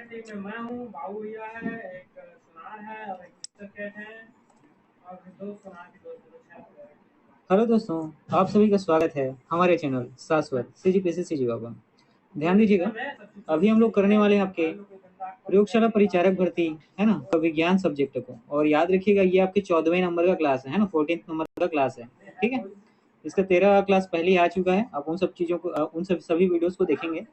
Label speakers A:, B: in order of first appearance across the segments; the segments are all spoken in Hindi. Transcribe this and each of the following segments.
A: टीम में मैं हूँ, बाबू भैया है, एक सुनार है और एक मिस्टर कैट है और दो सुनार की दोस्त। हेलो दोस्तों, आप सभी का स्वागत है हमारे चैनल शाश्वत सीजीपीसी सीजी बाबा। ध्यान दीजिएगा, अभी हम लोग करने वाले हैं आपके प्रयोगशाला परिचारक भर्ती है ना, विज्ञान सब्जेक्ट को। और याद रखिएगा ये आपके 14वें नंबर का क्लास है ना, 14th नंबर का क्लास है। ठीक है, इसका 13 क्लास पहले ही आ चुका है। आप उन सब चीज़ों को उन सभी वीडियोस को देखेंगे।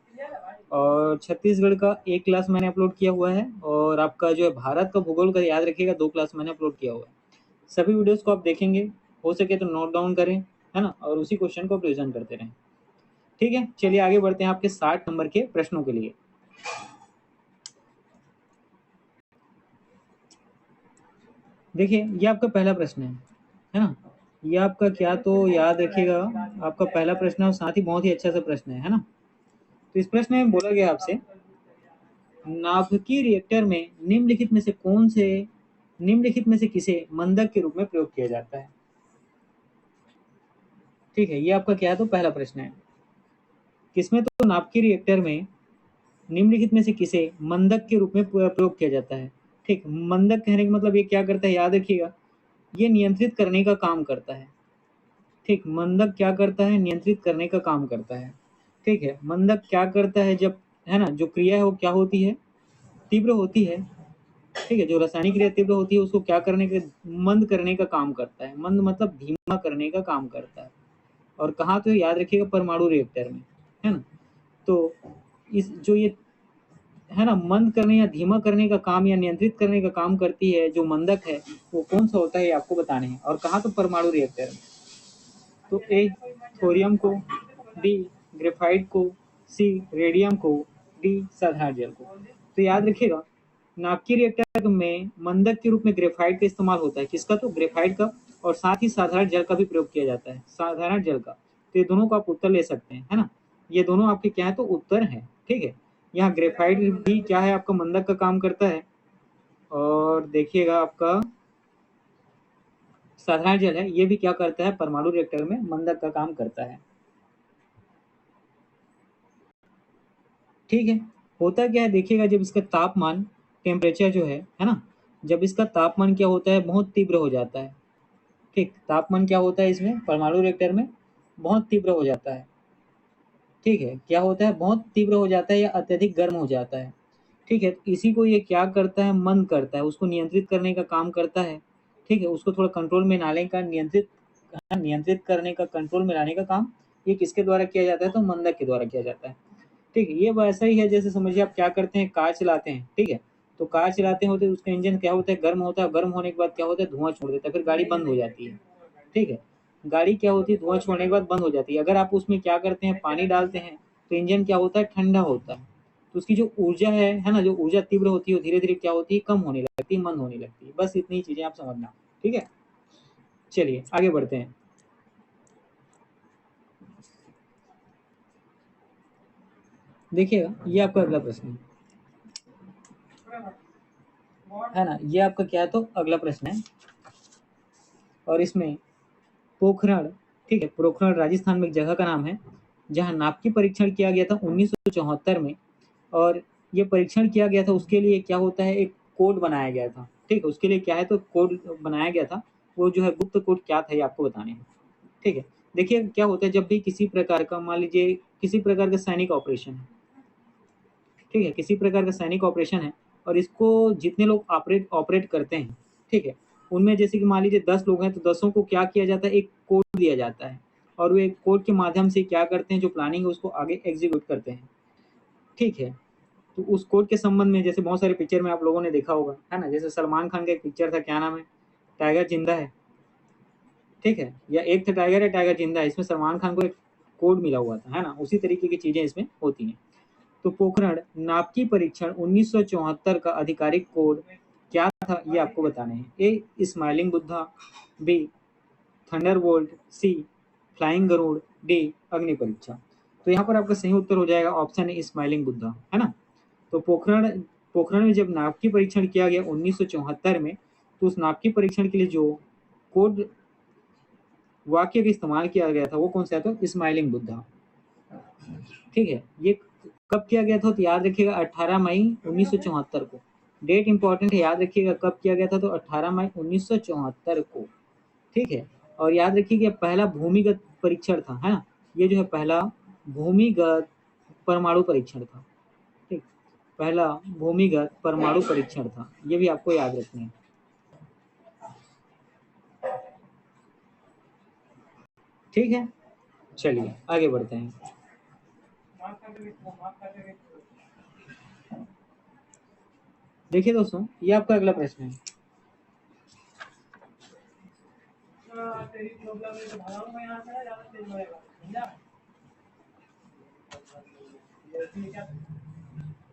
A: और छत्तीसगढ़ का एक क्लास मैंने अपलोड किया हुआ है, और आपका जो है भारत का भूगोल का याद रखिएगा 2 क्लास मैंने अपलोड किया हुआ है। सभी वीडियोस को आप देखेंगे, हो सके तो नोट डाउन करें, है ना, और उसी क्वेश्चन को रिविजन करते रहें। ठीक है, चलिए आगे बढ़ते हैं आपके 60 नंबर के प्रश्नों के लिए। देखिए, ये आपका पहला प्रश्न है ना। ये आपका क्या तो याद रखिएगा, आपका पहला प्रश्न है और साथ ही बहुत ही अच्छा सा प्रश्न है ना। तो इस प्रश्न में बोला गया आपसे, नाभिकीय रिएक्टर में निम्नलिखित में से किसे मंदक के रूप में प्रयोग किया जाता है। ठीक है, ये आपका क्या है तो पहला प्रश्न है। किसमें तो नाभिकीय रिएक्टर में निम्नलिखित में से किसे मंदक के रूप में प्रयोग किया जाता है। ठीक, मंदक कहने का मतलब ये क्या करता है, याद रखिएगा, ये नियंत्रित करने का काम करता है। ठीक, मंदक क्या करता है, नियंत्रित करने का काम करता है। ठीक है, मंदक क्या करता है, जब है ना जो क्रिया है वो क्या होती है, तीव्र होती है। ठीक है, जो रासायनिक क्रिया तीव्र होती है उसको क्या करने के, मंद करने का काम करता है। मंद मतलब धीमा करने का काम करता है। और कहाँ तो याद रखिएगा, परमाणु रिएक्टर में, है ना। तो इस जो ये है ना मंद करने या धीमा करने का काम या नियंत्रित करने का काम करती है जो मंदक है, वो कौन सा होता है ये आपको बताने हैं। और कहाँ तो परमाणु रिएक्टर में। तो ए थोरियम को, बी ग्रेफाइट को, सी रेडियम को, डी साधारण जल को। तो याद रखिएगा, नाभिकीय रिएक्टर में मंदक के रूप में ग्रेफाइट का इस्तेमाल होता है। किसका तो ग्रेफाइट का, और साथ ही साधारण जल का भी प्रयोग किया जाता है, साधारण जल का। तो ये दोनों का आप उत्तर ले सकते हैं, है ना। ये दोनों आपके क्या है तो उत्तर है। ठीक है, यहाँ ग्रेफाइट भी क्या है आपका मंदक का काम करता है, और देखिएगा आपका साधारण जल है ये भी क्या करता है, परमाणु रिएक्टर में मंदक का काम करता है। ठीक है, होता क्या है देखिएगा, जब इसका तापमान, टेम्परेचर जो है ना, जब इसका तापमान क्या होता है, बहुत तीव्र हो जाता है। ठीक, तापमान क्या होता है इसमें, परमाणु रिएक्टर में बहुत तीव्र हो जाता है। ठीक है, क्या होता है, बहुत तीव्र हो जाता है या अत्यधिक गर्म हो जाता है। ठीक है, तो इसी को ये क्या करता है, मंद करता है, उसको नियंत्रित करने का काम करता है। ठीक है, उसको थोड़ा कंट्रोल में लाने का, नियंत्रित करने का, कंट्रोल में लाने का काम ये किसके द्वारा किया जाता है, तो मंदक के द्वारा किया जाता है। ठीक है, ये वैसा ही है जैसे समझिए आप क्या करते हैं, कार चलाते हैं। ठीक है, तो कार चलाते होते उसका इंजन क्या होता है, गर्म होता है। गर्म होने के बाद क्या होता है, धुआं छोड़ देता है, फिर गाड़ी बंद हो जाती है। ठीक है, गाड़ी क्या होती है, धुआं छोड़ने के बाद बंद हो जाती है। अगर आप उसमें क्या करते हैं, पानी डालते हैं, तो इंजन क्या होता है, ठंडा होता है। तो उसकी जो ऊर्जा है ना, जो ऊर्जा तीव्र होती है वो धीरे धीरे क्या होती है, कम होने लगती है, मंद होने लगती है। बस इतनी चीजें आप समझना। ठीक है, चलिए आगे बढ़ते हैं। देखिएगा, ये आपका अगला प्रश्न है ना, ये आपका क्या है तो अगला प्रश्न है। और इसमें पोखरण, ठीक है, पोखरण राजस्थान में एक जगह का नाम है जहाँ नाभिकीय परीक्षण किया गया था 1974 में। और ये परीक्षण किया गया था, उसके लिए क्या होता है, एक कोड बनाया गया था। ठीक है, उसके लिए क्या है तो कोड बनाया गया था। वो जो है गुप्त कोड क्या था ये आपको बताने हैं। ठीक है, देखिए क्या होता है, जब भी किसी प्रकार का, मान लीजिए किसी प्रकार का सैनिक ऑपरेशन है। ठीक है, किसी प्रकार का सैनिक ऑपरेशन है, और इसको जितने लोग ऑपरेट ऑपरेट करते हैं, ठीक है, उनमें जैसे कि मान लीजिए 10 लोग हैं, तो 10 को क्या किया जाता है, एक कोड दिया जाता है। और वो एक कोड के माध्यम से क्या करते हैं, जो प्लानिंग है उसको आगे एग्जीक्यूट करते हैं। ठीक है, तो उस कोड के संबंध में जैसे बहुत सारे पिक्चर में आप लोगों ने देखा होगा, है ना। जैसे सलमान खान का एक पिक्चर था, क्या नाम है, टाइगर जिंदा है। ठीक है, या एक था टाइगर है, टाइगर जिंदा है। इसमें सलमान खान को एक कोड मिला हुआ था, है ना। उसी तरीके की चीजें इसमें होती हैं। तो पोखरण नाभिकीय परीक्षण 1974 का आधिकारिक कोड क्या था ये आपको बताने हैं। ए स्माइलिंग बुद्धा, बी थंडरबोल्ट, सी फ्लाइंग गरुड़, डी अग्नि परीक्षा। तो यहाँ पर आपका सही उत्तर हो जाएगा ऑप्शन ए स्माइलिंग बुद्धा, है ना। तो पोखरण पोखरण में जब नाभिकीय परीक्षण किया गया 1974 में, तो उस नाभिकीय परीक्षण के लिए जो कोड वाक्य का इस्तेमाल किया गया था वो कौन सा था, तो स्माइलिंग बुद्धा। ठीक है, ये कब किया गया था तो याद रखिएगा 18 मई 1974 को। डेट इंपॉर्टेंट है, याद रखिएगा कब किया गया था तो 18 मई 1974 को। ठीक है, और याद रखिए कि पहला भूमिगत परीक्षण था, है ना, ये जो है पहला भूमिगत परमाणु परीक्षण था। ठीक, पहला भूमिगत परमाणु परीक्षण था, ये भी आपको याद रखना है। ठीक है, चलिए आगे बढ़ते हैं। देखिए दोस्तों, ये आपका अगला प्रश्न है।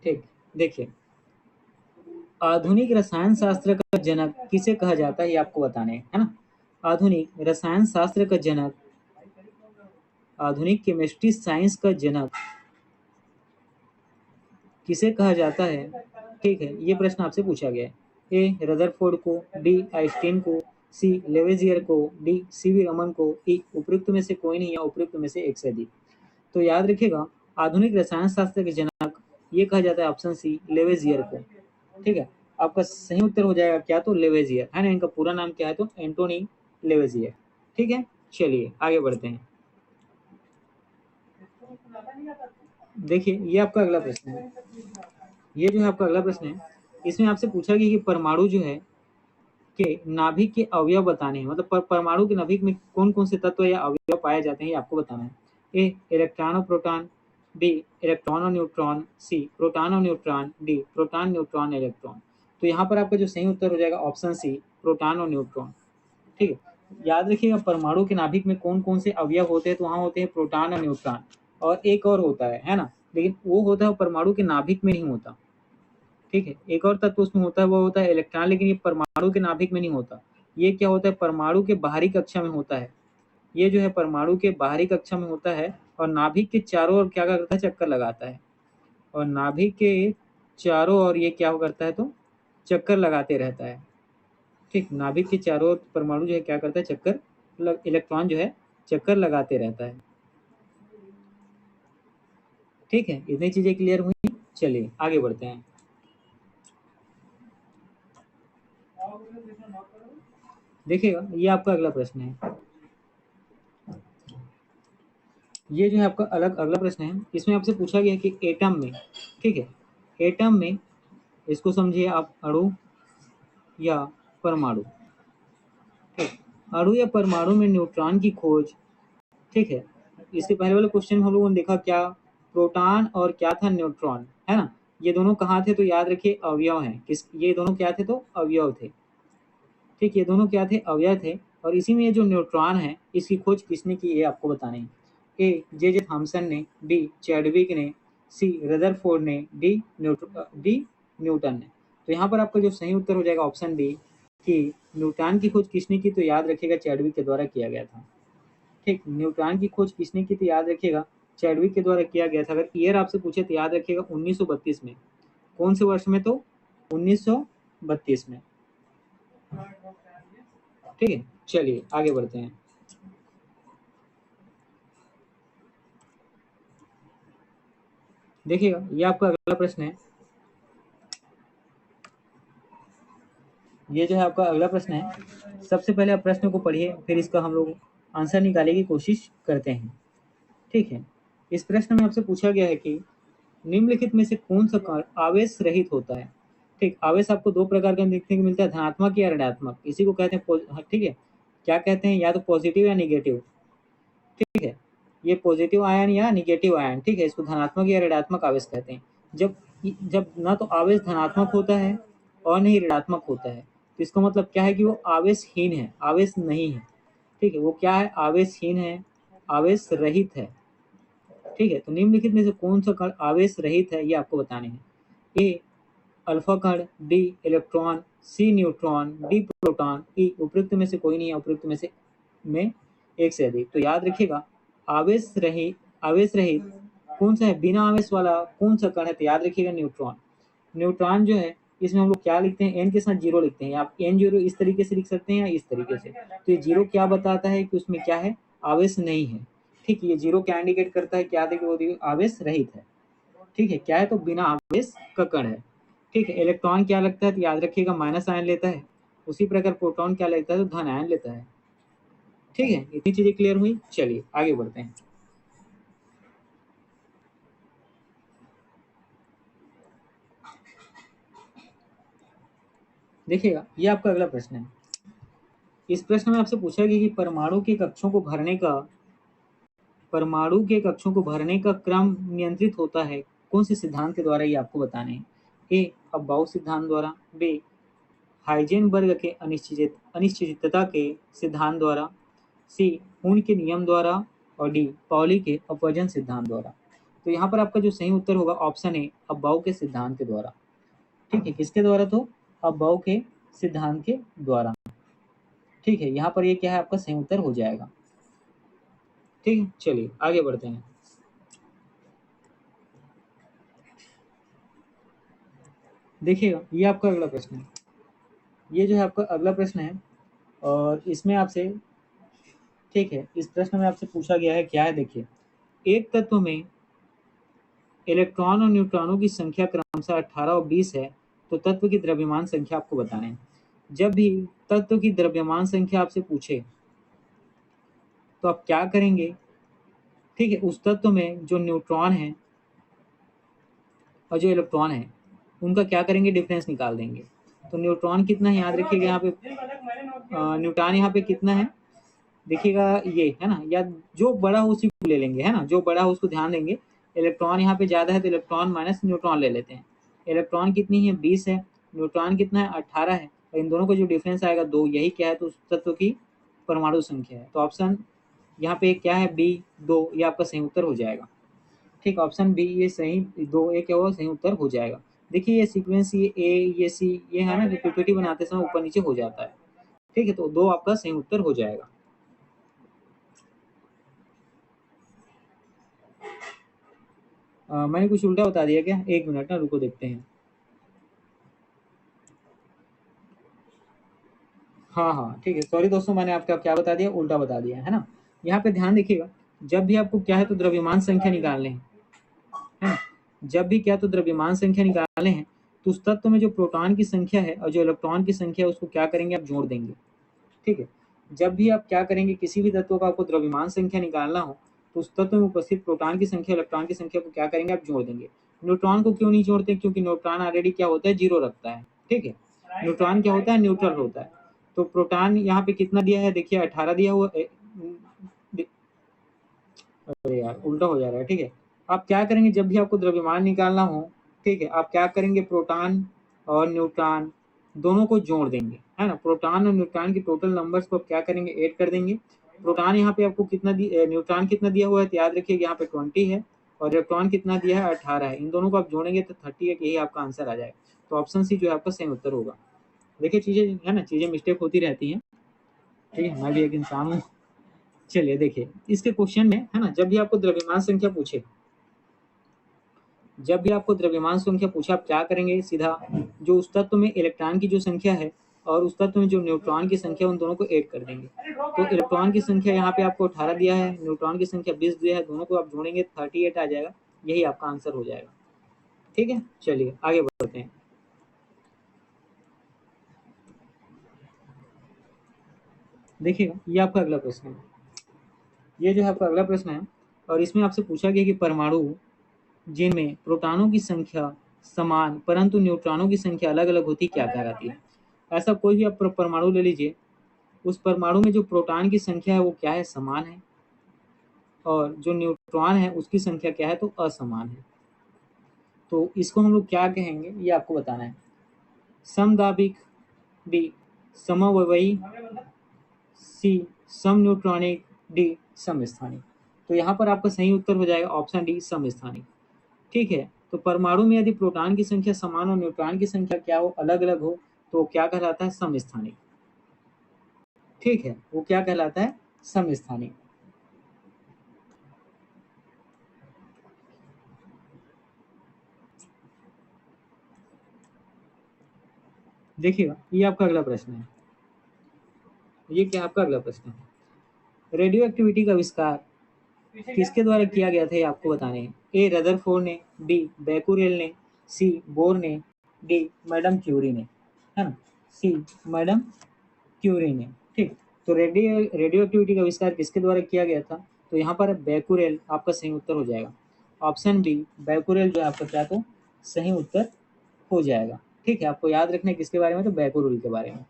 A: ठीक, देखिए, आधुनिक रसायन शास्त्र का जनक किसे कहा जाता है ये आपको बताने है ना। आधुनिक रसायन शास्त्र का जनक, आधुनिक केमिस्ट्री साइंस का जनक किसे कहा जाता है, ठीक है, ये प्रश्न आपसे पूछा गया है। ए रदरफोर्ड को, बी आइंस्टीन को, सी लेवेजियर को, डी सीवी रमन को, ई उपयुक्त में से कोई नहीं या उपयुक्त में से एक से अधिक। तो याद रखिएगा, आधुनिक रसायन शास्त्र के जनक ये कहा जाता है ऑप्शन सी लेवेजियर को। ठीक है, आपका सही उत्तर हो जाएगा क्या तो लेवेजियर, है ना, इनका पूरा नाम क्या है तो एंटोनी लेवेजियर। ठीक है, चलिए आगे बढ़ते हैं। देखिए, ये आपका अगला प्रश्न है। ये जो है आपका अगला प्रश्न है, इसमें आपसे पूछा गया कि परमाणु जो है के नाभिक के अवयव बताने हैं, मतलब परमाणु के नाभिक में कौन कौन से तत्व या अवयव पाए जाते हैं ये आपको बताना है। ए इलेक्ट्रॉन और प्रोटॉन, बी इलेक्ट्रॉन और न्यूट्रॉन, सी प्रोटॉन और neutron, D proton neutron electron. तो यहाँ पर आपका जो सही उत्तर हो जाएगा ऑप्शन सी प्रोटॉन और न्यूट्रॉन। ठीक है, याद रखिएगा परमाणु के नाभिक में कौन कौन से अवयव होते हैं तो वहाँ होते हैं प्रोटॉन और न्यूट्रॉन, और एक और होता है ना, लेकिन वो होता है परमाणु के नाभिक में नहीं होता। ठीक है, एक और तत्व उसमें होता है, वो होता है इलेक्ट्रॉन, लेकिन ये परमाणु के नाभिक में नहीं होता। ये क्या होता है, परमाणु के बाहरी कक्षा में होता है। ये जो है परमाणु के बाहरी कक्षा में होता है, और नाभिक के चारों ओर क्या करता है, चक्कर लगाता है। और नाभिक के चारों ओर ये क्या करता है तो चक्कर लगाते रहता है। ठीक, नाभिक के चारों ओर परमाणु जो है क्या करता है, चक्कर, इलेक्ट्रॉन जो है चक्कर लगाते रहता है। ठीक है, इतनी चीजें क्लियर हुई, चलिए आगे बढ़ते हैं। देखिएगा, ये आपका अगला प्रश्न है। ये जो है आपका अगला प्रश्न है, इसमें आपसे पूछा गया है कि एटम में, ठीक है, एटम में, इसको समझिए आप अणु या परमाणु। ठीक, अणु या परमाणु में न्यूट्रॉन की खोज। ठीक है, इसके पहले वाले क्वेश्चन में हम लोगों ने देखा क्या, प्रोटॉन और क्या था, न्यूट्रॉन, है ना। ये दोनों कहाँ थे तो याद रखिए अवयव हैं, किस, ये दोनों क्या थे तो अवयव थे। ठीक, ये दोनों क्या थे, अवयव थे, और इसी में ये जो न्यूट्रॉन है इसकी खोज किसने की ये आपको बताना है। ए जे थॉमसन ने, बी चैडविक ने, सी रदरफोर्ड ने, डी न्यूटन ने। तो यहाँ पर आपका जो सही उत्तर हो जाएगा ऑप्शन डी कि न्यूट्रॉन की खोज किसने की तो याद रखिएगा चैडविक के द्वारा किया गया था। ठीक, न्यूट्रॉन की खोज किसने की तो याद रखिएगा चैडविक के द्वारा किया गया था। अगर ईयर आपसे पूछे तो याद रखिएगा 1932 में। कौन से वर्ष में तो 1932 में। ठीक है, चलिए आगे बढ़ते हैं। देखिएगा, ये आपका अगला प्रश्न है। ये जो है आपका अगला प्रश्न है। सबसे पहले आप प्रश्न को पढ़िए, फिर इसका हम लोग आंसर निकालने की कोशिश करते हैं। ठीक है, इस प्रश्न में आपसे पूछा गया है कि निम्नलिखित में से कौन सा कण आवेश रहित होता है। ठीक, आवेश आपको दो प्रकार का देखने को मिलता है, धनात्मक या ऋणात्मक। इसी को कहते हैं ठीक है, क्या कहते हैं, या तो पॉजिटिव या निगेटिव। ठीक है, ये पॉजिटिव आयन या निगेटिव आयन, ठीक है, इसको धनात्मक या ऋणात्मक आवेश कहते हैं। जब जब ना तो आवेश धनात्मक होता है और नहीं ऋणात्मक होता है, तो इसका मतलब क्या है कि वो आवेशहीन है, आवेश नहीं है। ठीक है, वो क्या है, आवेशहीन है, आवेश रहित है। ठीक है, तो निम्नलिखित में से कौन सा कण आवेश रहित है ये आपको बताने हैं। ए अल्फा कण, बी इलेक्ट्रॉन, सी न्यूट्रॉन, डी प्रोटॉन, ई उपयुक्त में से कोई नहीं है, उपयुक्त में एक से अधिक। तो याद रखिएगा, आवेश रहित कौन सा है, बिना आवेश वाला कौन सा कण है तो याद रखिएगा न्यूट्रॉन। न्यूट्रॉन जो है इसमें हम लोग क्या लिखते हैं, एन के साथ जीरो लिखते हैं। आप एन जीरो इस तरीके से लिख सकते हैं या इस तरीके से। तो ये जीरो क्या बताता है कि उसमें क्या है, आवेश नहीं है। ठीक, ये जीरो क्या इंडिकेट करता है, क्या देखिए वो आवेश रहित है। ठीक है, क्या है तो बिना आवेश का कण है। ठीक है, इलेक्ट्रॉन क्या लगता है तो याद रखिएगा माइनस आयन लेता है, उसी प्रकार प्रोटॉन क्या लेता है तो धन आयन लेता है। ठीक है, इतनी चीजें क्लियर हुई। चलिए आगे बढ़ते हैं। देखिएगा, ये आपका अगला प्रश्न है। इस प्रश्न में आपसे पूछा गया कि परमाणु के कक्षों को भरने का क्रम नियंत्रित होता है कौन से सिद्धांत के द्वारा, ये आपको बताने हैं। ए अबाउ सिद्धांत द्वारा, बी हाइजेनबर्ग के अनिश्चितता के सिद्धांत द्वारा, सी हून के नियम द्वारा, और डी पाउली के अपवर्जन सिद्धांत द्वारा। तो यहाँ पर आपका जो सही उत्तर होगा ऑप्शन ए अबाउ के सिद्धांत के द्वारा। ठीक है, किसके द्वारा तो अबाउ के सिद्धांत के द्वारा। ठीक है, यहाँ पर ये क्या है आपका सही उत्तर हो जाएगा। ठीक है, चलिए आगे बढ़ते हैं। देखिएगा, ये आपका अगला प्रश्न है। ये जो है आपका अगला प्रश्न है और इसमें आपसे, ठीक है, इस प्रश्न में आपसे पूछा गया है क्या है, देखिए, एक तत्व में इलेक्ट्रॉन और न्यूट्रॉनों की संख्या क्रमशः 18 और 20 है, तो तत्व की द्रव्यमान संख्या आपको बताना है। जब भी तत्व की द्रव्यमान संख्या आपसे पूछे तो आप क्या करेंगे। ठीक है, उस तत्व में जो न्यूट्रॉन है और जो इलेक्ट्रॉन है उनका क्या करेंगे, डिफरेंस निकाल देंगे। तो न्यूट्रॉन कितना है याद रखिएगा, यहाँ पे न्यूट्रॉन यहाँ पे कितना है देखिएगा, ये है ना, या जो बड़ा हो उसी को ले लेंगे, है ना, जो बड़ा हो उसको ध्यान देंगे। इलेक्ट्रॉन यहाँ पे ज़्यादा है तो इलेक्ट्रॉन माइनस न्यूट्रॉन ले लेते हैं। इलेक्ट्रॉन कितनी है 20 है, न्यूट्रॉन कितना है 18 है, और इन दोनों का जो डिफरेंस आएगा 2, यही क्या है तो उस तत्व की परमाणु संख्या है। तो ऑप्शन यहाँ पे क्या है बी 2, ये आपका सही उत्तर हो जाएगा। ठीक, ऑप्शन बी ये सही, 2 ए क्या होगा सही उत्तर हो जाएगा। देखिए ये सीक्वेंस, ये ए ये सी ये है ना, जो पीपीटी बनाते समय ऊपर नीचे हो जाता है। ठीक है, तो 2 आपका सही उत्तर हो जाएगा। मैंने कुछ उल्टा बता दिया क्या, एक मिनट ना रुको देखते हैं। हाँ हाँ ठीक है, सॉरी दोस्तों, मैंने आपका क्या बता दिया, उल्टा बता दिया है ना। यहाँ पे ध्यान देखिएगा, जब भी आपको क्या है तो द्रव्यमान संख्या निकालने हैं, है ना, जब भी क्या तो द्रव्यमान संख्या निकालने हैं, तो उस तत्व में जो प्रोटॉन की संख्या है और जो इलेक्ट्रॉन की संख्या है उसको क्या करेंगे आप जोड़ देंगे। ठीक है, जब भी आप क्या करेंगे किसी भी तत्व का आपको द्रव्यमान संख्या निकालना हो तो उस तत्व में उपस्थित प्रोटॉन की संख्या इलेक्ट्रॉन की संख्या को क्या करेंगे आप जोड़ देंगे। न्यूट्रॉन को क्यों नहीं जोड़ते, क्योंकि न्यूट्रॉन ऑलरेडी क्या होता है 0 रखता है। ठीक है, न्यूट्रॉन क्या होता है न्यूट्रल होता है। तो प्रोटॉन यहाँ पे कितना दिया है देखिए 18 दिया हुआ अरे यार उल्टा हो जा रहा है। ठीक है, आप क्या करेंगे जब भी आपको द्रव्यमान निकालना हो, ठीक है, आप क्या करेंगे प्रोटॉन और न्यूट्रॉन दोनों को जोड़ देंगे, है ना। प्रोटॉन और न्यूट्रॉन की टोटल नंबर्स को आप क्या करेंगे ऐड कर देंगे। प्रोटॉन यहाँ पे आपको कितना न्यूट्रॉन कितना दिया हुआ है तो याद रखिए यहाँ पे 20 है, और इलेक्ट्रॉन कितना दिया है 18 है। इन दोनों को आप जोड़ेंगे तो 38, यही आपका आंसर आ जाएगा। तो ऑप्शन सी जो है आपका सही उत्तर होगा। देखिए चीजें है ना, चीजें मिस्टेक होती रहती हैं। ठीक है, मैं भी एक इंसान हूँ। चलिए देखिए इसके क्वेश्चन में, है ना, जब भी आपको द्रव्यमान संख्या पूछे, जब भी आपको द्रव्यमान संख्या पूछा आप क्या करेंगे, सीधा जो उस तत्व में इलेक्ट्रॉन की जो संख्या है और उस तत्व में जो न्यूट्रॉन की संख्या उन दोनों को ऐड कर देंगे। तो इलेक्ट्रॉन की संख्या यहाँ पे आपको 18 दिया है, न्यूट्रॉन की संख्या 20 दिया है, दोनों को आप जोड़ेंगे 38 आ जाएगा, यही आपका आंसर हो जाएगा। ठीक है, चलिए आगे बढ़ते हैं। देखिएगा, ये आपका अगला प्रश्न है। ये जो है आपका अगला प्रश्न है और इसमें आपसे पूछा गया कि परमाणु जिनमें प्रोटॉनों की संख्या समान परंतु न्यूट्रॉनों की संख्या अलग अलग होती क्या कहलाती है। ऐसा कोई भी आप परमाणु ले लीजिए, उस परमाणु में जो प्रोटॉन की संख्या है वो क्या है समान है, और जो न्यूट्रॉन है उसकी संख्या क्या है तो असमान है। तो इसको हम लोग क्या कहेंगे ये आपको बताना है। समदाबिक, बी समअवयवी, सी सम न्यूट्रॉनिक, डी समस्थानिक। तो यहाँ पर आपका सही उत्तर हो जाएगा ऑप्शन डी समस्थानिक। ठीक है, तो परमाणु में यदि प्रोटॉन की संख्या समान और न्यूट्रॉन की संख्या क्या हो अलग अलग हो तो क्या कहलाता है समस्थानिक। ठीक है, वो क्या कहलाता है समस्थानिक। देखिएगा, ये आपका अगला प्रश्न है। ये क्या आपका अगला प्रश्न है, रेडियो एक्टिविटी का आविष्कार किसके द्वारा किया गया था ये आपको बताने हैं। ए रदरफोर्ड ने, बी बैकुरेल ने, सी बोर ने, डी मैडम क्यूरी ने, है ना, सी मैडम क्यूरी ने। ठीक, तो रेडियो एक्टिविटी का आविष्कार किसके द्वारा किया गया था, तो यहाँ पर बैकुरेल आपका सही उत्तर हो जाएगा। ऑप्शन बी बैकुरेल जो है आपका क्या तो सही उत्तर हो जाएगा। ठीक है, आपको याद रखना है किसके बारे में, तो बैकुरेल के बारे में।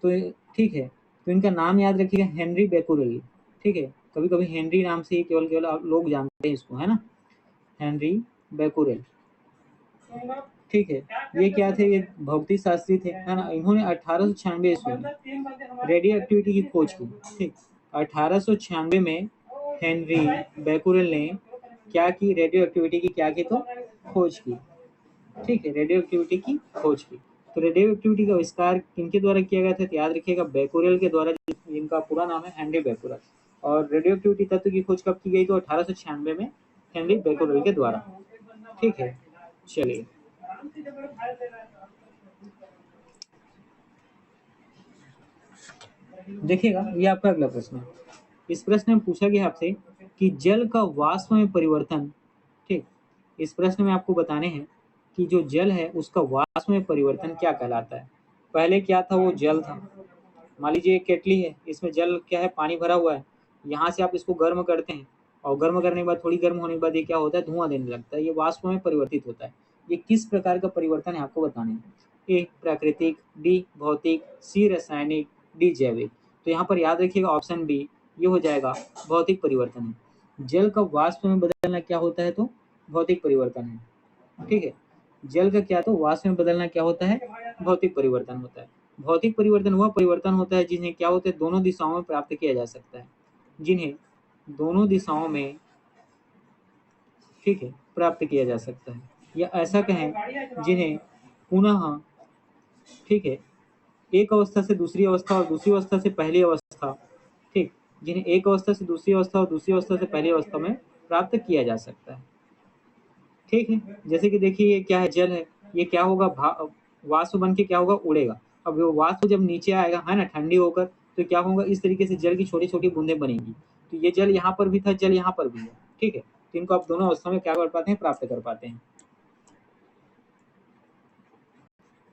A: तो ठीक है, तो इनका नाम याद रखिएगा, हेनरी बैकुरेल। ठीक है, कभी कभी हेनरी नाम से ही केवल केवल आप लोग जानते हैं इसको, है ना, हेनरी बैकुरेल। ठीक है, ये क्या थे, ये भौतिक शास्त्री थे, है ना। इन्होंने 1896 ईस्वी में रेडियो एक्टिविटी की खोज की। ठीक, 1896 में हेनरी बैकुरेल ने क्या की, रेडियो एक्टिविटी की क्या की, तो खोज की। ठीक है, रेडियो एक्टिविटी की खोज की। तो रेडियो एक्टिविटी का आविष्कार किनके द्वारा किया गया था, तो याद रखिएगा बैकुरेल के द्वारा, जिनका पूरा नाम है हेनरी बैकुरेल। और रेडियो एक्टिविटी तत्व की खोज कब की गई, तो 1896 में हेनरी बैकुरेल के द्वारा। ठीक है, चलिए देखिएगा, ये आपका अगला प्रश्न है। इस प्रश्न में पूछा गया आपसे कि जल का वाष्प में परिवर्तन। ठीक, इस प्रश्न में आपको बताने हैं कि जो जल है उसका वाष्प में परिवर्तन क्या कहलाता है। पहले क्या था, वो जल था। मान लीजिए एक केटली है, इसमें जल क्या है, पानी भरा हुआ है। यहाँ से आप इसको गर्म करते हैं, और गर्म करने के बाद, थोड़ी गर्म होने के बाद ये क्या होता है, धुआं देने लगता है, ये वाष्प में परिवर्तित होता है। ये किस प्रकार का परिवर्तन है आपको बताने हैं। ए प्राकृतिक, बी भौतिक, सी रासायनिक, डी जैविक। तो यहाँ पर याद रखिएगा ऑप्शन बी ये हो जाएगा, भौतिक परिवर्तन है। जल का वाष्प में बदलना क्या होता है, तो भौतिक परिवर्तन है। ठीक है, जल का क्या, तो वाष्प में बदलना क्या होता है, भौतिक परिवर्तन होता है। भौतिक परिवर्तन वह परिवर्तन होता है जिन्हें क्या होते हैं, दोनों दिशाओं में प्राप्त किया जा सकता है, जिन्हें दोनों दिशाओं में, ठीक है, प्राप्त किया जा सकता है, या ऐसा कहें जिन्हें पुनः, ठीक है, एक अवस्था से दूसरी अवस्था और दूसरी अवस्था से पहली अवस्था, ठीक, जिन्हें एक अवस्था से दूसरी अवस्था और दूसरी अवस्था से पहली अवस्था में प्राप्त किया जा सकता है। ठीक है, जैसे कि देखिए ये क्या है, जल है, ये क्या होगा, वाष्प बन के क्या होगा, उड़ेगा। अब वो वाष्प जब नीचे आएगा, है ना, ठंडी होकर, तो क्या होगा, इस तरीके से जल की छोटी छोटी बूंदें बनेंगी। तो ये जल यहाँ पर भी था, जल यहाँ पर भी है। ठीक है, तो इनको आप दोनों अवस्था में क्या कर पाते हैं, प्राप्त कर पाते हैं।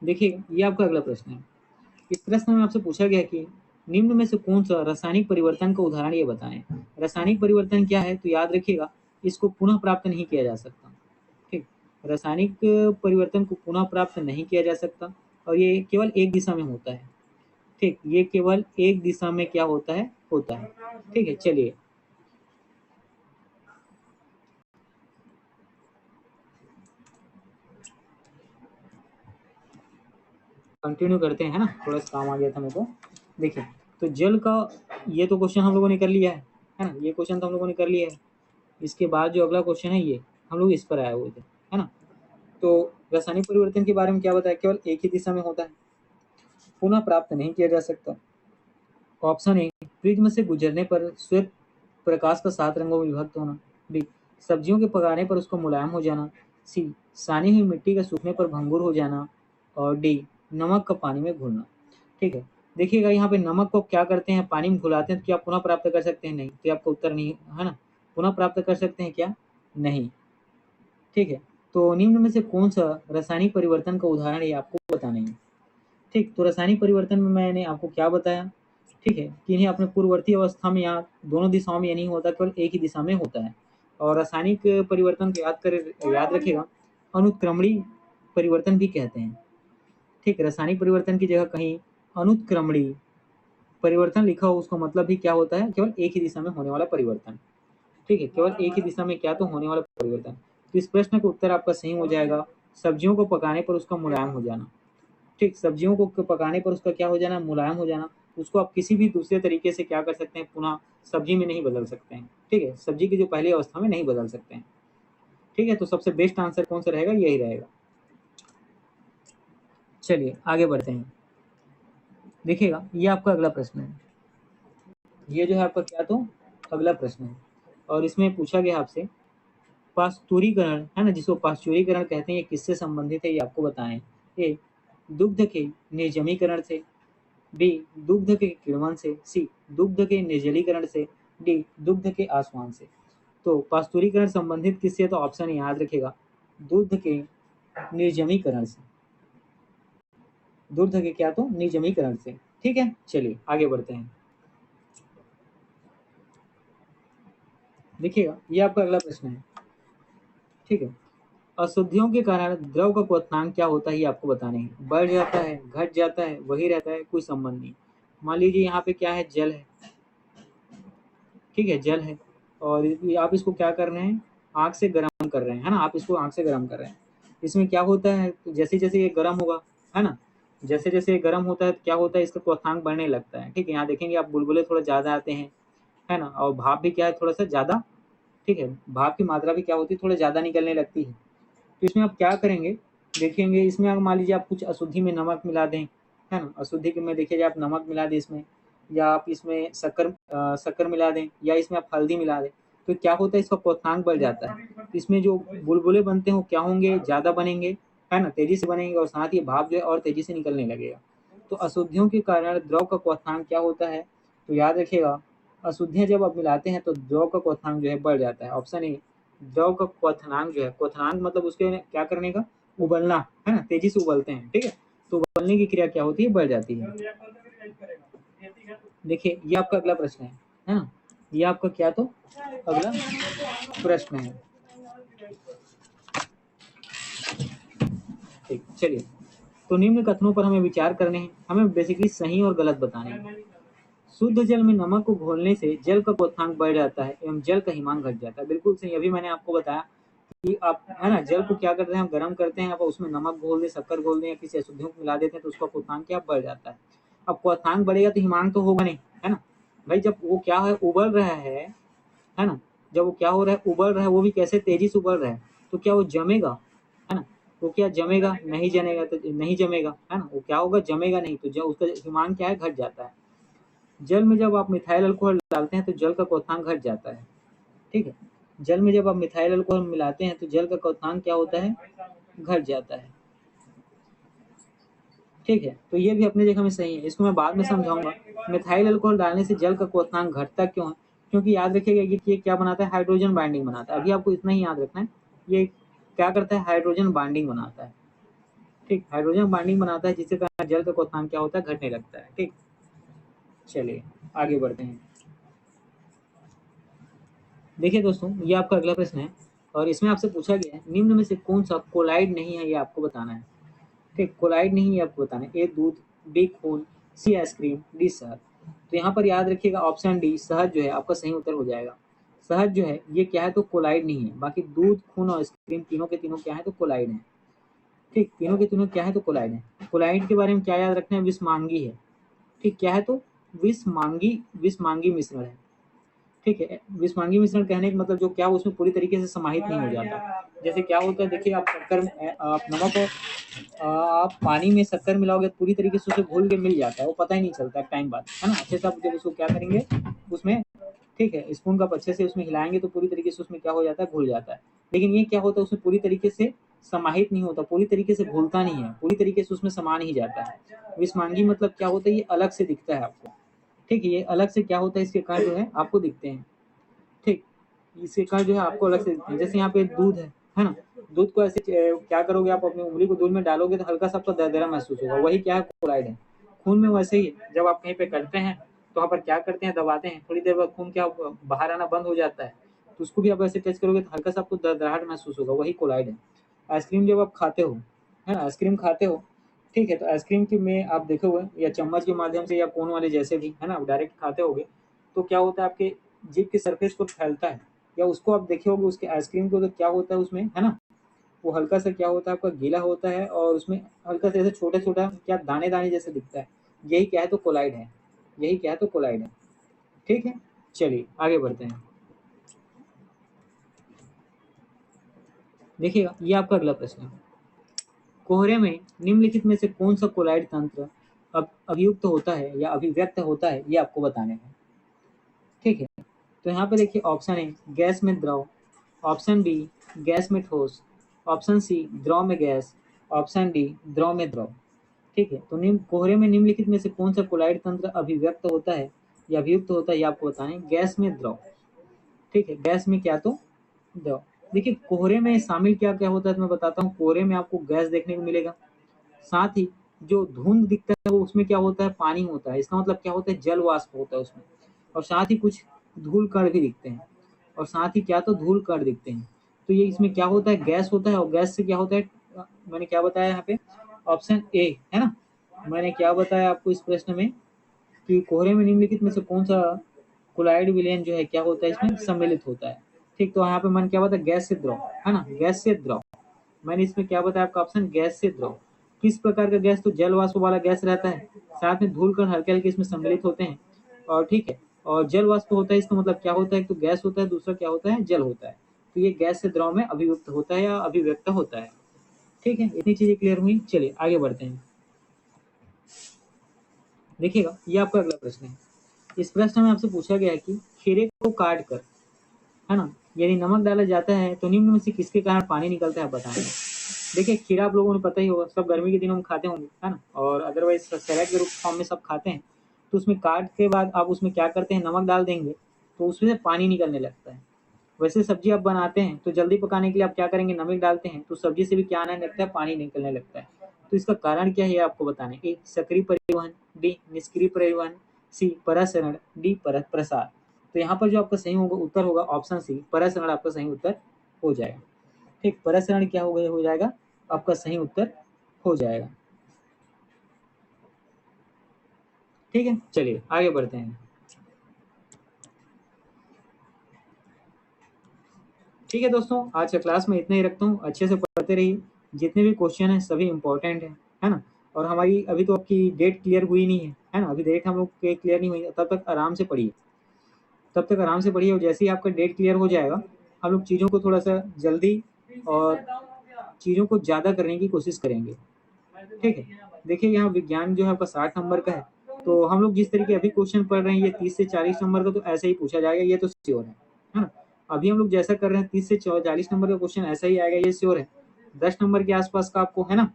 A: देखिए, ये आपका अगला प्रश्न है। इस प्रश्न में आपसे पूछा गया कि निम्न में से कौन सा रासायनिक परिवर्तन का उदाहरण ये बताएं। रासायनिक परिवर्तन क्या है, तो याद रखिएगा, इसको पुनः प्राप्त नहीं किया जा सकता। ठीक, रासायनिक परिवर्तन को पुनः प्राप्त नहीं किया जा सकता, और ये केवल एक दिशा में होता है। ठीक, ये केवल एक दिशा में क्या होता है। ठीक है, चलिए कंटिन्यू करते हैं, है ना, थोड़ा सा काम आ गया था मेरे को। देखिए, तो जल का ये तो क्वेश्चन हम लोगों ने कर लिया है ना, ये क्वेश्चन तो हम लोगों ने कर लिया है। इसके बाद जो अगला क्वेश्चन है, ये हम लोग इस पर आए हुए थे, है ना। तो रासायनिक परिवर्तन के बारे में क्या बताया, केवल एक ही दिशा में होता है, पुनः प्राप्त नहीं किया जा सकता। ऑप्शन ए प्रिज्म से गुजरने पर श्वेत प्रकाश का 7 रंगों में विभक्त होना। बी सब्जियों के पकाने पर उसका मुलायम हो जाना। सी सानी हुई मिट्टी का सूखने पर भंगुर हो जाना। और डी नमक का पानी में घुलना। ठीक है, देखिएगा यहाँ पे नमक को क्या करते हैं, पानी में घुलाते हैं, तो क्या पुनः प्राप्त कर सकते हैं, नहीं, तो आपका उत्तर नहीं है ना, पुनः प्राप्त कर सकते हैं क्या, नहीं। ठीक है, तो निम्न में से कौन सा रासायनिक परिवर्तन का उदाहरण ये आपको बताना है। ठीक, तो रासायनिक परिवर्तन में मैंने आपको क्या बताया, ठीक है, कि इन्हें अपने पूर्ववर्ती अवस्था में या दोनों दिशाओं में ये नहीं होता, केवल एक ही दिशा में होता है। और रासायनिक परिवर्तन को याद रखेगा, अनुत्क्रमणीय परिवर्तन भी कहते हैं। ठीक, रासायनिक परिवर्तन की जगह कहीं अनुत्क्रमणीय परिवर्तन लिखा हो, उसका मतलब भी क्या होता है, केवल एक ही दिशा में होने वाला परिवर्तन। ठीक है, केवल एक ही दिशा में क्या तो होने वाला परिवर्तन। तो इस प्रश्न का उत्तर आपका सही हो जाएगा, सब्जियों को पकाने पर उसका मुलायम हो जाना। ठीक, सब्जियों को पकाने पर उसका क्या हो जाना, मुलायम हो जाना। उसको आप किसी भी दूसरे तरीके से क्या कर सकते हैं, पुनः सब्जी में नहीं बदल सकते हैं। ठीक है, सब्जी की जो पहली अवस्था में नहीं बदल सकते हैं। ठीक है, तो सबसे बेस्ट आंसर कौन सा रहेगा, यही रहेगा। चलिए आगे बढ़ते हैं। देखिएगा, ये आपका अगला प्रश्न है। ये जो है आपका क्या तो अगला प्रश्न है, और इसमें पूछा गया आपसे पास्तुरीकरण, है ना, जिसको पाश्चुरीकरण कहते हैं, ये किससे संबंधित है, ये आपको बताएं। ए दुग्ध के निर्जमीकरण से। बी दुग्ध के किण्वन से। सी दुग्ध के निर्जलीकरण से। डी दुग्ध के आसमान से। तो पास्तुरीकरण संबंधित किससे है? तो ऑप्शन याद रखिएगा, दूध के निर्जमीकरण से। दूध के क्या? तो निर्जमीकरण से। ठीक है, चलिए आगे बढ़ते हैं। देखिएगा, ये आपका अगला प्रश्न है। ठीक है, अशुद्धियों के कारण द्रव का क्वथनांक क्या होता है ये आपको बताने हैं। बढ़ जाता है, घट जाता है, वही रहता है, कोई संबंध नहीं। मान लीजिए यहाँ पे क्या है? जल है। ठीक है, जल है और आप इसको क्या कर रहे हैं? आग से गर्म कर रहे हैं, है ना? आप इसको आग से गर्म कर रहे हैं। इसमें क्या होता है? जैसे जैसे ये गर्म होगा, है ना, जैसे जैसे ये गर्म होता है तो क्या होता है? इसका क्वथनांक बढ़ने लगता है। ठीक है, यहाँ देखेंगे आप, बुलबुले थोड़ा ज़्यादा आते हैं, है ना, और भाप भी क्या है? थोड़ा सा ज़्यादा। ठीक है, भाप की मात्रा भी क्या होती है? थोड़ा ज़्यादा निकलने लगती है। तो इसमें आप क्या करेंगे? देखेंगे इसमें अगर मान लीजिए आप कुछ अशुद्धि में नमक मिला दें, है ना, अशुद्धि के में देखिए आप नमक मिला दें इसमें, या आप इसमें शक्कर मिला दें, या इसमें आप हल्दी मिला दें, तो क्या होता है? इसका क्वथनांक बढ़ जाता है। तो इसमें जो बुलबुले बनते हैं वो क्या होंगे? ज़्यादा बनेंगे, है ना, तेजी से बनेंगे, और साथ ही भाप जो है और तेजी से निकलने लगेगा। तो अशुद्धियों के कारण द्रव का क्वथनांक क्या होता है? तो याद रखिएगा, अशुद्धियाँ जब आप मिलाते हैं तो द्रव का क्वथनांक जो है बढ़ जाता है। ऑप्शन ए, द्रव का क्वथनांक जो है, क्वथनांक मतलब उसके क्या करने का? उबलना, है ना, तेजी से उबलते हैं। ठीक है, तो उबलने की क्रिया क्या होती है? बढ़ जाती है। देखिए, ये आपका अगला प्रश्न है ना, ये आपका क्या? तो अगला प्रश्न है। ठीक, चलिए, तो निम्न कथनों पर हमें विचार करने हैं, हमें बेसिकली सही और गलत बताने हैं। शुद्ध जल में नमक को घोलने से जल का क्वथनांक बढ़ जाता है एवं जल का हिमांक घट जाता है। बिल्कुल सही, अभी मैंने आपको बताया कि आप, है ना, जल को क्या करते हैं? हम गर्म करते हैं, आप उसमें नमक घोल दें, शक्कर घोल दें, या किसी अशुद्धियों को मिला देते हैं तो उसका क्वथनांक क्या? बढ़ जाता है। अब क्वथनांक बढ़ेगा तो हिमांक तो होगा नहीं, है ना भाई। जब वो क्या है? उबल रहा है ना, जब वो क्या हो रहा है? उबल रहा है, वो भी कैसे? तेजी से उबल रहा है, तो क्या वो जमेगा? है ना, वो क्या जमेगा? नहीं जमेगा, तो नहीं जमेगा, है ना, वो क्या होगा? जमेगा नहीं, तो जब उसका हिमांक क्या है? घट जाता है। जल में जब आप मिथाइल अल्कोहल डालते हैं तो जल का क्वथनांक घट जाता है। ठीक है, जल में जब आप मिथाइल अल्कोहल मिलाते हैं तो जल का क्वथनांक क्या होता है? घट जाता है। ठीक है, तो ये भी अपनी जगह में सही है, इसको मैं बाद में समझाऊंगा। मिथाइल अल्कोहल डालने से जल का क्वथनांक घटता क्यों है? क्योंकि याद रखिएगा ये क्या बनाता है? हाइड्रोजन बाइंडिंग बनाता है। अभी आपको इतना ही याद रखना है, ये क्या करता है? हाइड्रोजन बाइंडिंग बनाता है। ठीक, हाइड्रोजन बाइंडिंग बनाता है, जिससे कारण जल का क्वथनांक क्या होता है? घटने लगता है। ठीक, चलिए आगे बढ़ते हैं। देखिए दोस्तों, ये आपका अगला प्रश्न है और इसमें आपसे पूछा गया है, निम्न में से कौन सा कोलाइड नहीं है? ये आपको बताना है। ठीक, कोलाइड नहीं है आपको बताना है। ए दूध, बी खून, सी आइसक्रीम, डी शहद। तो यहाँ पर याद रखिएगा, ऑप्शन डी शहद जो है आपका सही उत्तर हो जाएगा। शहद जो है ये क्या है? तो कोलाइड नहीं है। बाकी दूध, खून और आइसक्रीम तीनों के तीनों क्या है? तो कोलाइड है। ठीक, तीनों के तीनों क्या है? तो कोलाइड है। कोलाइड के बारे में क्या याद रखना है? विषमांगी है। ठीक, क्या है? तो विषमांगी, विषमांगी मिश्रण है। ठीक है, विषमांगी मिश्रण कहने का मतलब जो क्या उसमें पूरी तरीके से समाहित नहीं हो जाता। जैसे क्या होता है? देखिए, आप शक्कर में आप नमक को आप पानी में शक्कर मिलाओगे तो पूरी तरीके से उसे घुल के मिल जाता है, वो पता ही नहीं चलता टाइम बाद, है ना। अच्छे से आप जब उसको क्या करेंगे उसमें, ठीक है, स्पून का अच्छे से उसमें हिलाएंगे तो पूरी तरीके से उसमें क्या हो जाता है? घुल जाता है। लेकिन ये क्या होता है? उसमें पूरी तरीके से समाहित नहीं होता, पूरी तरीके से घुलता नहीं है, पूरी तरीके से उसमें समा नहीं जाता है। विषमांगी मतलब क्या होता है? ये अलग से दिखता है आपको। ठीक है, ये अलग से क्या होता है? इसके कण जो है आपको दिखते हैं। ठीक, इसके कण जो है आपको अलग से दिखते हैं। जैसे यहाँ पे दूध है ना, दूध को ऐसे क्या करोगे? आप अपनी उंगली को दूध में डालोगे तो हल्का सा आपको दरदरा महसूस होगा, वही क्या है? क्लोराइड है। खून में वैसे ही है, जब आप कहीं पे करते हैं तो वहाँ पर क्या करते हैं? दबाते हैं, थोड़ी देर बाद खून क्या बाहर आना बंद हो जाता है, तो उसको भी आप ऐसे टच करोगे तो हल्का सा आपको दरदराहट महसूस होगा, वही क्लोराइड है। आइसक्रीम जब आप खाते हो, है ना, आइसक्रीम खाते हो, ठीक है, तो आइसक्रीम की में आप देखे हुए या चम्मच के माध्यम से या कोन वाले जैसे भी, है ना, डायरेक्ट खाते होगे तो क्या होता है? आपके जीभ के सरफेस पर फैलता है, या उसको आप देखे होगे उसके आइसक्रीम को, तो क्या होता है उसमें, है ना, वो हल्का सा क्या होता है? आपका गीला होता है और उसमें हल्का सा ऐसे छोटा छोटा क्या दाने दाने जैसे दिखता है, यही क्या है? तो कोलाइड है। यही क्या है? तो कोलाइड है। ठीक है, चलिए आगे बढ़ते हैं। देखिएगा, ये आपका अगला प्रश्न है। कोहरे में निम्नलिखित में से कौन सा कोलाइड तंत्र अब अभियुक्त होता है या अभिव्यक्त होता है? ये आपको बताने हैं। ठीक है, तो यहाँ पे देखिए, ऑप्शन ए गैस में द्रव, ऑप्शन बी गैस में ठोस, ऑप्शन सी द्रव में गैस, ऑप्शन डी द्रव में द्रव। ठीक है, तो निम्न कोहरे में निम्नलिखित में से कौन सा कोलाइड तंत्र अभिव्यक्त होता है या अभियुक्त होता है? ये आपको बताना है। गैस में द्रव, ठीक है, गैस में क्या तो द्रव। देखिए कोहरे में शामिल क्या क्या होता है तो मैं बताता हूँ। कोहरे में आपको गैस देखने को मिलेगा, साथ ही जो धुंध दिखता है वो उसमें क्या होता है, पानी होता है। इसका मतलब क्या होता है, जल वाष्प होता है उसमें। और साथ ही कुछ धूल कण भी दिखते हैं, और साथ ही क्या तो धूल कण दिखते हैं। तो ये इसमें क्या होता है, गैस होता है। और गैस से क्या होता है, मैंने क्या बताया यहाँ पे, ऑप्शन ए है ना। मैंने क्या बताया आपको इस प्रश्न में कि कोहरे में निम्नलिखित में से कौन सा कोलाइड विलयन जो है क्या होता है इसमें सम्मिलित होता है। ठीक, तो यहाँ पे मैंने क्या बताया, गैस से द्रव है ना, गैस से द्रव। मैंने इसमें क्या बताया आपका ऑप्शन, गैस से द्रव। किस प्रकार का गैस, तो जल वाष्प वाला गैस रहता है, साथ में धूल कण हल्के हल्के इसमें सम्मिलित होते हैं। और ठीक है, और जल वाष्प होता है, इसका मतलब क्या होता है, तो गैस होता है, दूसरा क्या होता है, जल होता है। तो ये गैस से द्रव में अभिव्यक्त होता है या अभिव्यक्त होता है। ठीक है, इतनी चीजें क्लियर हुई। चलिए आगे बढ़ते हैं। देखिएगा ये आपका अगला प्रश्न है। इस प्रश्न में आपसे पूछा गया है कि खीरे को काट कर, है ना, यदि नमक डाला जाता है तो निम्न में से किसके कारण पानी निकलता है, बताएं। देखिए खीरा आप लोगों ने पता ही होगा, सब गर्मी के दिनों में खाते होंगे, है ना, और अदरवाइज सलाद के रूप फॉर्म में सब खाते हैं। तो उसमें काट के बाद आप उसमें क्या करते हैं, नमक डाल देंगे तो उसमें से पानी निकलने लगता है। वैसे सब्जी आप बनाते हैं तो जल्दी पकाने के लिए आप क्या करेंगे, नमक डालते हैं तो सब्जी से भी क्या आने लगता है, पानी निकलने लगता है। तो इसका कारण क्या है आपको बताना है। ए सक्रिय परिवहन, बी निष्क्रिय परिवहन, सी परासरण, डी परत प्रसार। तो यहाँ पर जो आपका सही होगा उत्तर होगा ऑप्शन सी, परासरण आपका सही उत्तर हो जाएगा। ठीक, परासरण क्या हो जाएगा, आपका सही उत्तर हो जाएगा। ठीक है, चलिए आगे बढ़ते हैं। ठीक है दोस्तों, आज का क्लास में इतना ही रखता हूँ। अच्छे से पढ़ते रहिए, जितने भी क्वेश्चन हैं सभी इंपॉर्टेंट हैं, है ना। और हमारी अभी तो आपकी डेट क्लियर हुई नहीं है ना, अभी डेट हम लोग के क्लियर नहीं हुई है, तब तक आराम से पढ़िए, तब तक आराम से पढ़िए। और जैसे ही आपका डेट क्लियर हो जाएगा, हम लोग चीज़ों को थोड़ा सा जल्दी और चीज़ों को ज़्यादा करने की कोशिश करेंगे। ठीक है, देखिए यहाँ विज्ञान जो है आपका 60 नंबर का है, तो हम लोग जिस तरीके अभी क्वेश्चन पढ़ रहे हैं ये 30 से 40 नंबर का तो ऐसे ही पूछा जाएगा, ये तो श्योर है ना। अभी हम लोग जैसा कर रहे हैं 30 से 40 नंबर का क्वेश्चन ऐसा ही आएगा, ये श्योर है। 10 नंबर के आसपास का आपको, है ना,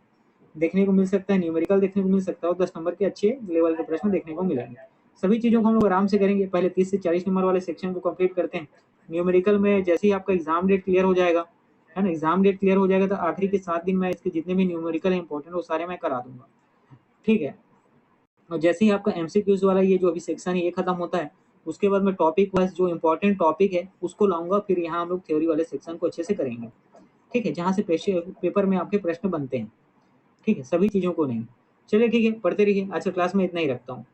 A: देखने को मिल सकता है, न्यूमेरिकल देखने को मिल सकता है, और 10 नंबर के अच्छे लेवल के प्रश्न देखने को मिलेंगे। सभी चीज़ों को हम लोग आराम से करेंगे। पहले 30 से 40 नंबर वाले सेक्शन को कंप्लीट करते हैं। न्यूमेरिकल में जैसे ही आपका एग्जाम डेट क्लियर हो जाएगा, है ना, एग्जाम डेट क्लियर हो जाएगा तो आखिरी के 7 दिन में इसके जितने भी न्यूमेरिकल है इंपॉर्टेंट वो सारे मैं करा दूंगा। ठीक है, और जैसे ही आपका एमसीक्यूज वाला ये जो अभी सेक्शन है ये खत्म होता है, उसके बाद मैं टॉपिक वाइज जो इंपॉर्टेंट टॉपिक है उसको लाऊंगा, फिर यहाँ हम लोग थ्योरी वाले सेक्शन को अच्छे से करेंगे। ठीक है, जहाँ से पेपर में आपके प्रश्न बनते हैं। ठीक है, सभी चीज़ों को नहीं। चलिए ठीक है, पढ़ते रहिए। आज का क्लास में इतना ही रखता हूँ।